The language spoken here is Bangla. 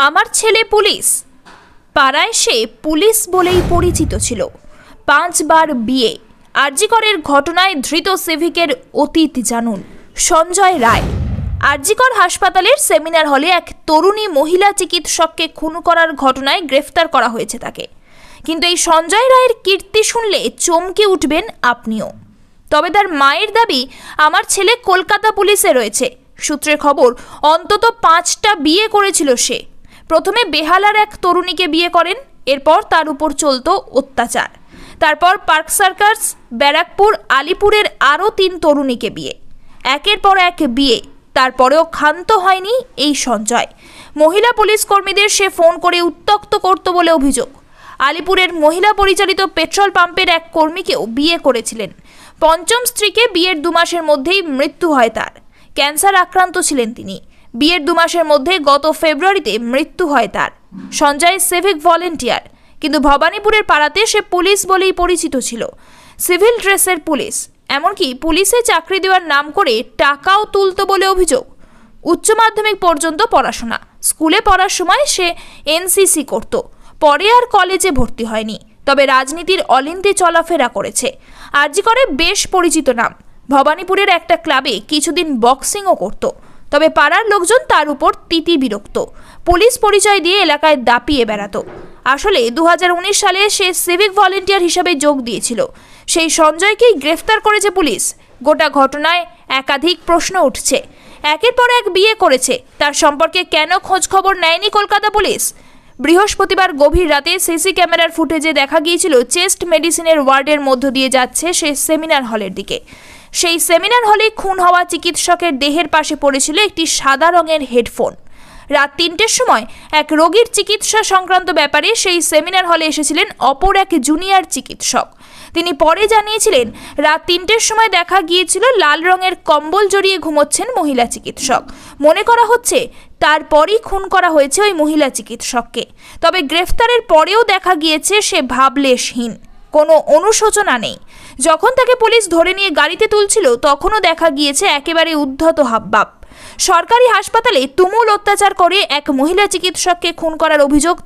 আমার ছেলে পুলিশ। পাড়ায় সে পুলিশ বলেই পরিচিত ছিল। 5 বার বিয়ে। আরজি করের ঘটনায় ধৃত সিভিকের অতীত জানুন। সঞ্জয় রায়। আরজি কর হাসপাতালের সেমিনার হলে এক তরুণী মহিলা চিকিৎসককে খুন করার ঘটনায় গ্রেফতার করা হয়েছে তাকে। কিন্তু এই সঞ্জয় রায়ের কীর্তি শুনলে চমকে উঠবেন আপনিও। তবে তার মায়ের দাবি, আমার ছেলে কলকাতা পুলিশে রয়েছে। সূত্রের খবর, অন্তত 5টা বিয়ে করেছিল সে। প্রথমে বেহালার এক তরুণীকে বিয়ে করেন, এরপর তার উপর চলত অত্যাচার। তারপর পার্ক সার্কাস, ব্যারাকপুর, আলিপুরের আরও 3 তরুণীকে বিয়ে। একের পর এক বিয়ে। তারপরেও ক্ষান্ত হয়নি এই সঞ্জয়। মহিলা পুলিশ কর্মীদের সে ফোন করে উত্ত্যক্ত করত বলে অভিযোগ। আলিপুরের মহিলা পরিচালিত পেট্রোল পাম্পের এক কর্মীকেও বিয়ে করেছিলেন। 5ম স্ত্রীকে বিয়ের 2 মাসের মধ্যেই মৃত্যু হয় তার। ক্যান্সার আক্রান্ত ছিলেন তিনি। বিয়ের 2 মাসের মধ্যে গত ফেব্রুয়ারিতে মৃত্যু হয় তার। সঞ্জয় সিভিক ভলেন্টিয়ার, কিন্তু ভবানীপুরের পাড়াতে সে পুলিশ বলেই পরিচিত ছিল। সিভিল ড্রেসের পুলিশ, এমনকি পুলিশে চাকরি দেওয়ার নাম করে টাকাও তুলত বলে অভিযোগ। উচ্চ মাধ্যমিক পর্যন্ত পড়াশোনা। স্কুলে পড়ার সময় সে এনসিসি করত। পরে আর কলেজে ভর্তি হয়নি, তবে রাজনীতির অলিন্দে চলাফেরা করেছে। আরজি করে বেশ পরিচিত নাম। ভবানীপুরের একটা ক্লাবে কিছুদিন বক্সিংও করত। তবে পাড়ার লোকজন তার উপর তিতি বিরক্ত। পুলিশ পরিচয় দিয়ে এলাকায় দাপিয়ে বেড়াতো। আসলে 2019 সালে সে সিভিক ভলেন্টিয়ার হিসাবে যোগ দিয়েছিল। সেই সঞ্জয়কেই গ্রেফতার করেছে পুলিশ। গোটা ঘটনায় একাধিক প্রশ্ন উঠছে। একের পর এক বিয়ে করেছে, তার সম্পর্কে কেন খোঁজ খবর নেয়নি কলকাতা পুলিশ? বৃহস্পতিবার গভীর রাতে সিসি ক্যামেরার ফুটেজে দেখা গিয়েছিল চেস্ট মেডিসিনের ওয়ার্ডের মধ্য দিয়ে যাচ্ছে সে সেমিনার হলের দিকে। সেই সেমিনার হলে খুন হওয়া চিকিৎসকের দেহের পাশে পড়েছিল একটি সাদা রঙের হেডফোন। রাত 3টের সময় এক রোগীর চিকিৎসা সংক্রান্ত ব্যাপারে সেই সেমিনার হলে এসেছিলেন অপর এক জুনিয়র চিকিৎসক। তিনি পরে জানিয়েছিলেন, রাত 3টের সময় দেখা গিয়েছিল লাল রঙের কম্বল জড়িয়ে ঘুমোচ্ছেন মহিলা চিকিৎসক। মনে করা হচ্ছে তারপরই খুন করা হয়েছে ওই মহিলা চিকিৎসককে। তবে গ্রেফতারের পরেও দেখা গিয়েছে সে ভাবলেশহীন, কোনো অনুশোচনা নেই। যখন তাকে পুলিশ ধরে নিয়ে গাড়িতে তুলছিল তখনও দেখা গিয়েছে একেবারে উদ্ধত হাবভাব। সরকারি হাসপাতালে তুমুল অত্যাচার করে এক মহিলা চিকিৎসককে খুন করার অভিযোগ তার